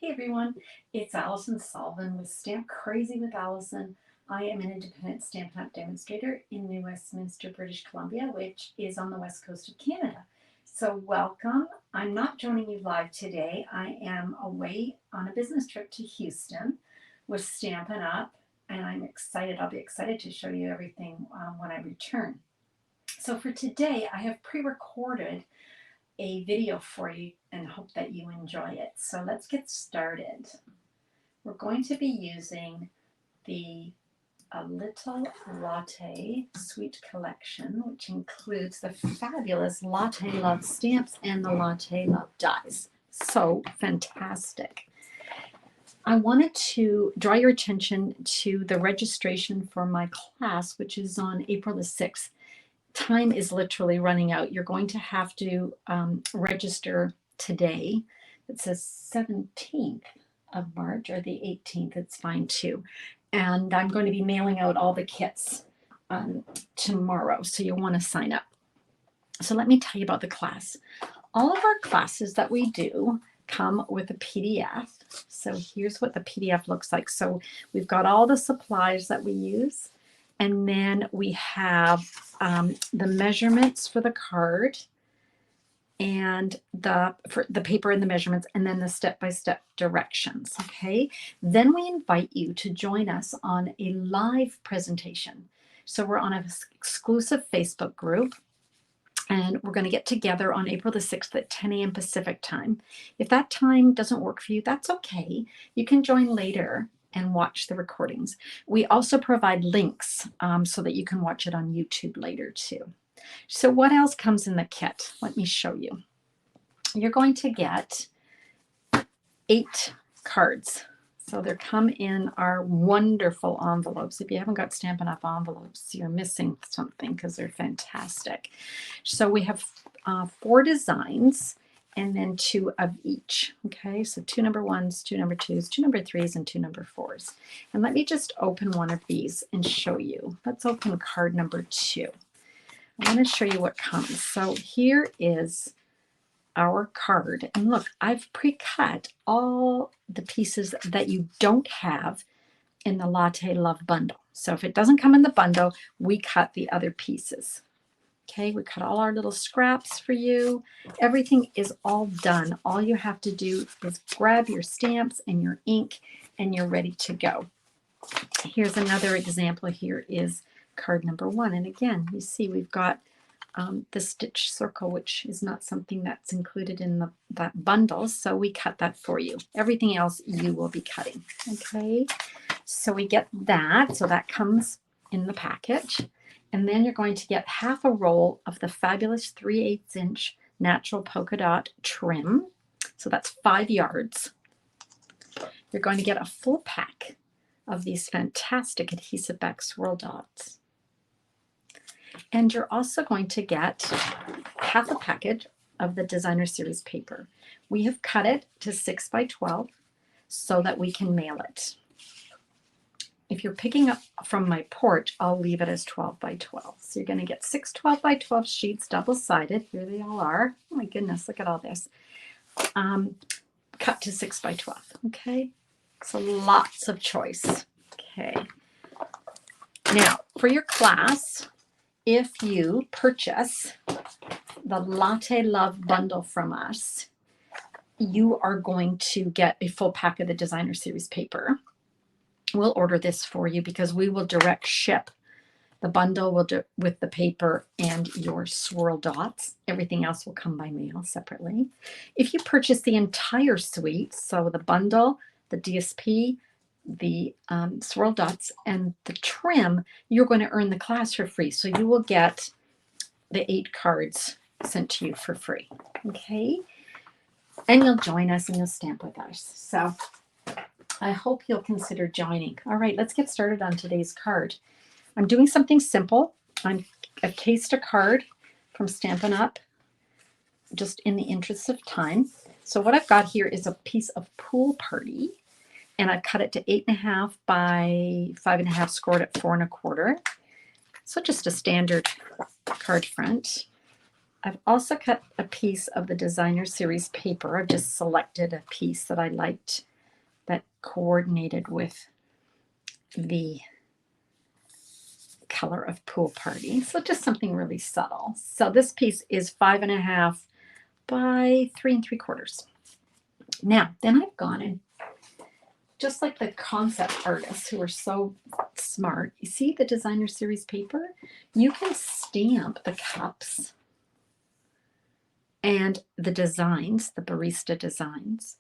Hey everyone, it's Alison Sullivan with Stamp Crazy with Alison. I am an independent Stampin' Up! Demonstrator in New Westminster, British Columbia, which is on the west coast of Canada. So welcome. I'm not joining you live today. I am away on a business trip to Houston with Stampin' Up! And I'm excited. I'll be excited to show you everything when I return. So for today, I have pre-recorded a video for you and hope that you enjoy it. So let's get started. We're going to be using the Little Latte Suite Collection, which includes the fabulous Latte Love stamps and the Latte Love dies. So fantastic. I wanted to draw your attention to the registration for my class, which is on April the 6th. Time is literally running out. You're going to have to register today. It says 17th of March or the 18th. It's fine too. And I'm going to be mailing out all the kits tomorrow, so you'll want to sign up. So let me tell you about the class. All of our classes that we do come with a PDF. So here's what the PDF looks like. So we've got all the supplies that we use. And then we have the measurements for the card and for the paper and the measurements, and then the step-by-step directions, okay? Then we invite you to join us on a live presentation. So we're on an exclusive Facebook group, and we're going to get together on April the 6th at 10 a.m. Pacific time. If that time doesn't work for you, that's okay. You can join later and watch the recordings. We also provide links so that you can watch it on YouTube later too. So what else comes in the kit? Let me show you. You're going to get 8 cards. So they come in our wonderful envelopes. If you haven't got Stampin' Up! Envelopes, you're missing something because they're fantastic. So we have 4 designs, and then 2 of each. Okay, so 2 number 1s, 2 number 2s, 2 number 3s, and 2 number 4s. And let me just open one of these and show you. Let's open card number 2. I want to show you what comes. So here is our card. And look, I've pre-cut all the pieces that you don't have in the Latte Love bundle. So if it doesn't come in the bundle, we cut the other pieces. Okay, we cut all our little scraps for you. Everything is all done. All you have to do is grab your stamps and your ink, and you're ready to go. Here's another example. Here is card number 1. And again, you see we've got the stitch circle, which is not something that's included in that bundle. So we cut that for you. Everything else you will be cutting. Okay, so we get that. So that comes in the package. And then you're going to get half a roll of the fabulous 3/8 inch natural polka dot trim. So that's 5 yards. You're going to get a full pack of these fantastic adhesive back swirl dots. And you're also going to get half a package of the designer series paper. We have cut it to 6 by 12 so that we can mail it. If you're picking up from my porch, I'll leave it as 12 by 12. So you're going to get 6 12 by 12 sheets, double-sided. Here they all are. Oh my goodness, look at all this. Cut to 6 by 12, okay? So lots of choice, okay? Now, for your class, if you purchase the Latte Love bundle from us, you are going to get a full pack of the designer series paper. We'll order this for you because we will direct ship the bundle with the paper and your swirl dots. Everything else will come by mail separately. If you purchase the entire suite, so the bundle, the DSP, the swirl dots, and the trim, you're going to earn the class for free. So you will get the 8 cards sent to you for free. Okay? And you'll join us and you'll stamp with us. So I hope you'll consider joining. All right, let's get started on today's card. I'm doing something simple. I've cased a card from Stampin' Up! Just in the interest of time. So what I've got here is a piece of Pool Party, and I've cut it to 8.5 by 5.5, scored at 4 1/4. So just a standard card front. I've also cut a piece of the designer series paper. I've just selected a piece that I liked that coordinated with the color of Pool Party. So just something really subtle. So this piece is 5.5 by 3 3/4. Now, then I've gone in, just like the concept artists who are so smart, you see the designer series paper? You can stamp the cups and the designs, the barista designs,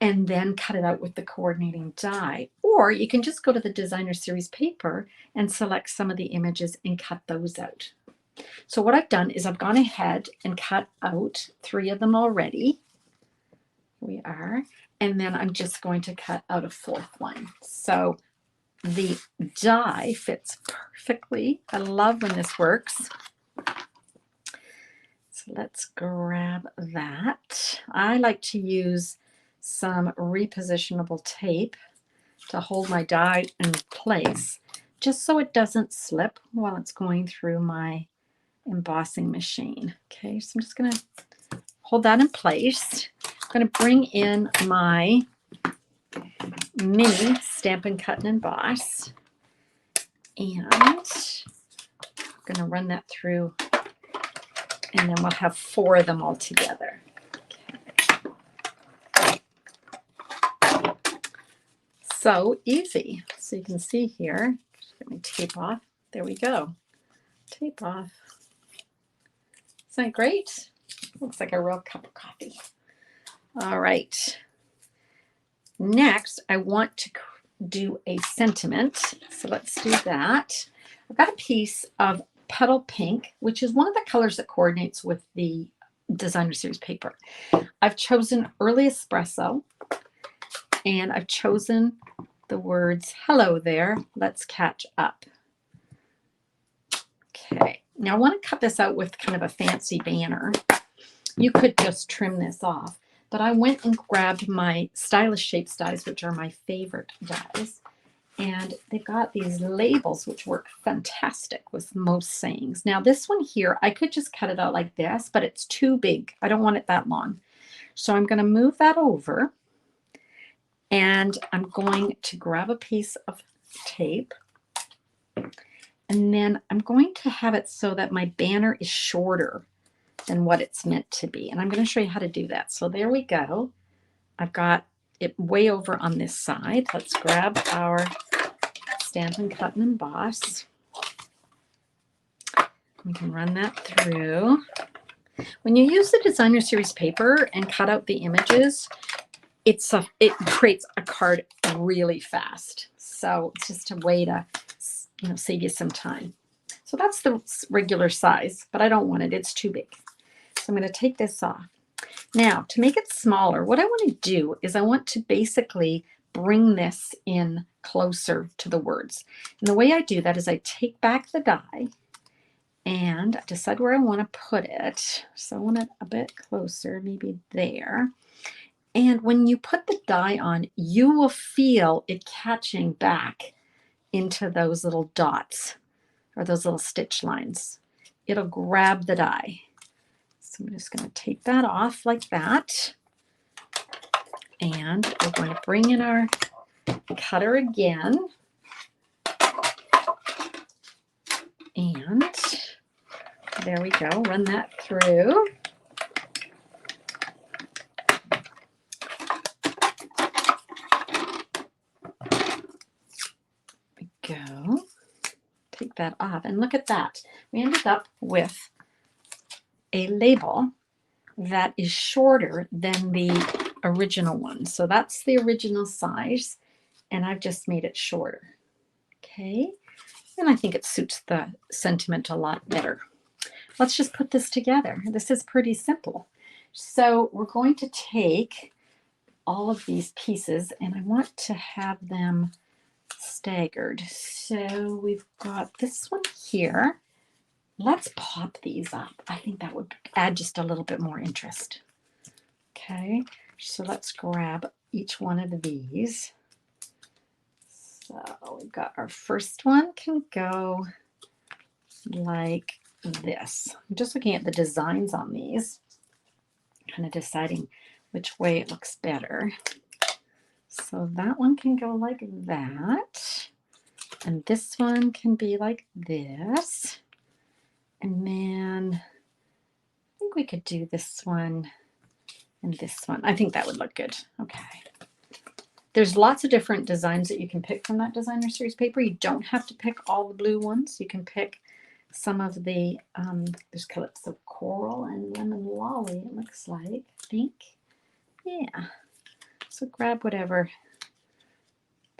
and then cut it out with the coordinating die. Or you can just go to the designer series paper and select some of the images and cut those out. So what I've done is I've gone ahead and cut out 3 of them already. Here we are. And then I'm just going to cut out a 4th one. So the die fits perfectly. I love when this works. So let's grab that. I like to use some repositionable tape to hold my die in place, just so it doesn't slip while it's going through my embossing machine. Okay, so I'm just going to hold that in place. I'm going to bring in my mini Stampin' Cut and Emboss, and I'm going to run that through, and then we'll have 4 of them all together. Okay. So easy. So you can see here, let me tape off. There we go. Tape off. Isn't that great? Looks like a real cup of coffee. All right. Next, I want to do a sentiment. So let's do that. I've got a piece of Petal Pink, which is one of the colors that coordinates with the designer series paper. I've chosen Early Espresso, and I've chosen the words, "Hello there, let's catch up." Okay, now I want to cut this out with kind of a fancy banner. You could just trim this off, but I went and grabbed my Stylish Shapes dies, which are my favorite dies, and they've got these labels which work fantastic with most sayings. Now this one here, I could just cut it out like this, but it's too big. I don't want it that long. So I'm going to move that over, and I'm going to grab a piece of tape, and then I'm going to have it so that my banner is shorter than what it's meant to be. And I'm going to show you how to do that. So there we go. I've got it way over on this side. Let's grab our Stampin' Cut and Emboss. We can run that through. When you use the designer series paper and cut out the images, it creates a card really fast. So it's just a way to, save you some time. So that's the regular size, but I don't want it. It's too big. So I'm going to take this off. Now, to make it smaller, what I want to do is I want to basically bring this in closer to the words. And the way I do that is I take back the die and decide where I want to put it. So I want it a bit closer, maybe there. And when you put the die on, you will feel it catching back into those little dots or those little stitch lines. It'll grab the die. So I'm just going to take that off like that. And we're going to bring in our cutter again. And there we go. Run that through. Go. Take that off, and look at that. We ended up with a label that is shorter than the original one. So that's the original size, and I've just made it shorter. Okay, and I think it suits the sentiment a lot better. Let's just put this together. This is pretty simple. So we're going to take all of these pieces, and I want to have them staggered. So we've got this one here. Let's pop these up. I think that would add just a little bit more interest. Okay, so let's grab each one of these. So we've got our first one can go like this. I'm just looking at the designs on these, kind of deciding which way it looks better. So that one can go like that. And this one can be like this. And then I think we could do this one and this one. I think that would look good. Okay. There's lots of different designs that you can pick from that designer series paper. You don't have to pick all the blue ones. You can pick some of the, there's Calypso Coral and Lemon Lolly, it looks like, I think. Yeah. So grab whatever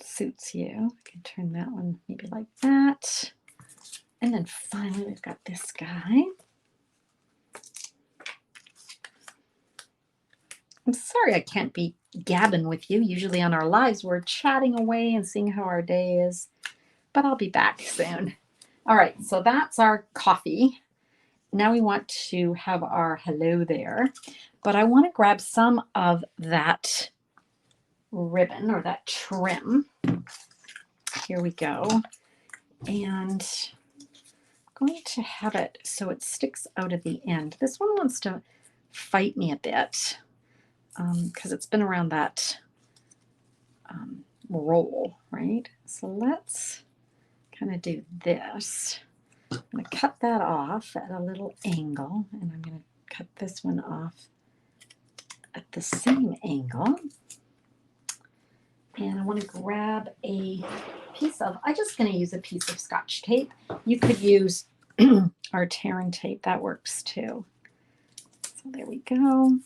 suits you. I can turn that one maybe like that. And then finally we've got this guy. I'm sorry I can't be gabbing with you. Usually on our lives we're chatting away and seeing how our day is, but I'll be back soon. All right, so that's our coffee. Now we want to have our hello there, but I want to grab some of that ribbon or that trim. Here we go. And I'm going to have it so it sticks out at the end. This one wants to fight me a bit because it's been around that roll, right? So let's kind of do this. I'm going to cut that off at a little angle, and I'm going to cut this one off at the same angle. And I want to grab a piece of, I'm just going to use a piece of Scotch tape. You could use our tearing tape, that works too. So there we go.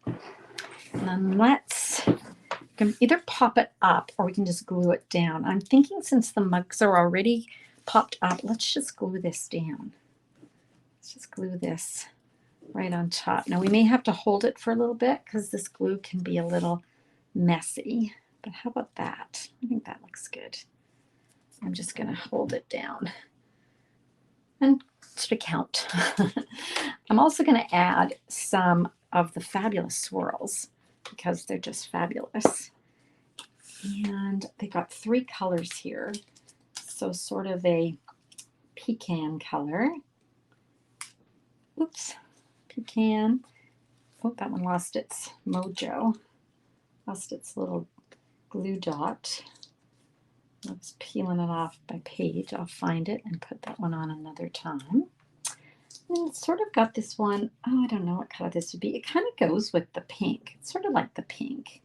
And then let's, we can either pop it up or we can just glue it down. I'm thinking since the mugs are already popped up, let's just glue this down. Let's just glue this right on top. Now we may have to hold it for a little bit because this glue can be a little messy, but how about that? I think that looks good. I'm just going to hold it down and sort of count. I'm also going to add some of the fabulous swirls because they're just fabulous. And they got 3 colors here. So sort of a pecan color. Oops, pecan. Oh, that one lost its mojo. Lost its little glue dot. I was peeling it off by page. I'll find it and put that one on another time. And it's sort of got this one, oh, I don't know what color this would be. It kind of goes with the pink. It's sort of like the pink.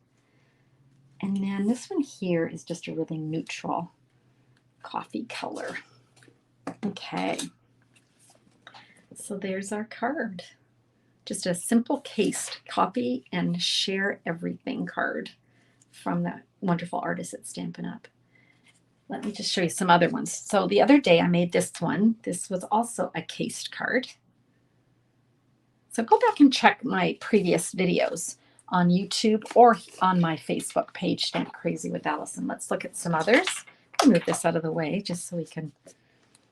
And then this one here is just a really neutral coffee color. Okay. So there's our card. Just a simple cased copy and share everything card from that wonderful artist at Stampin' Up. Let me just show you some other ones. So the other day I made this one. This was also a cased card. So go back and check my previous videos on YouTube or on my Facebook page, Stamp Crazy with Alison. Let's look at some others. I'll move this out of the way just so we can.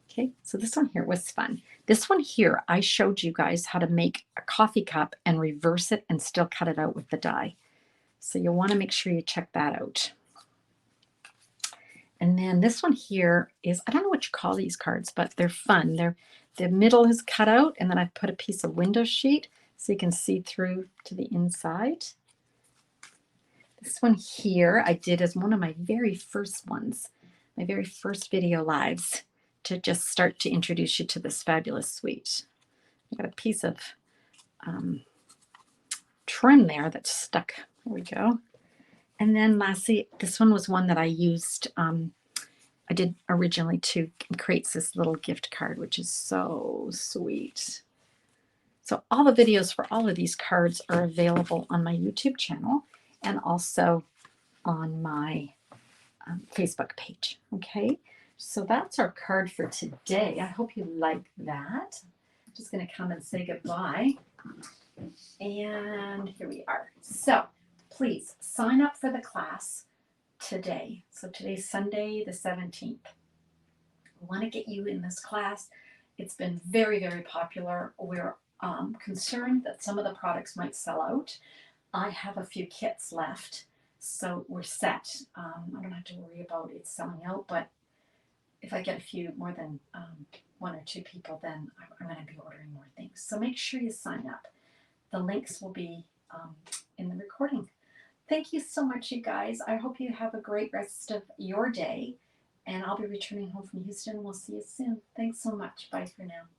Okay, so this one here was fun. This one here, I showed you guys how to make a coffee cup and reverse it and still cut it out with the die. So you'll want to make sure you check that out. And then this one here is, I don't know what you call these cards, but they're fun. The middle is cut out, and then I've put a piece of window sheet so you can see through to the inside. This one here I did as one of my very first ones, my very first video lives, to just start to introduce you to this fabulous suite. I've got a piece of trim there that's stuck. There we go. And then lastly, this one was one that I used, I did originally to create this little gift card, which is so sweet. So all the videos for all of these cards are available on my YouTube channel and also on my Facebook page. Okay, so that's our card for today. I hope you like that. I'm just going to come and say goodbye. And here we are. So please sign up for the class today. So today's Sunday the 17th. We want to get you in this class. It's been very, very popular. We're concerned that some of the products might sell out. I have a few kits left, so we're set. I don't have to worry about it selling out, but if I get a few more than 1 or 2 people, then I'm going to be ordering more things. So make sure you sign up. The links will be in the recording Thank you so much, you guys. I hope you have a great rest of your day. And I'll be returning home from Houston. We'll see you soon. Thanks so much. Bye for now.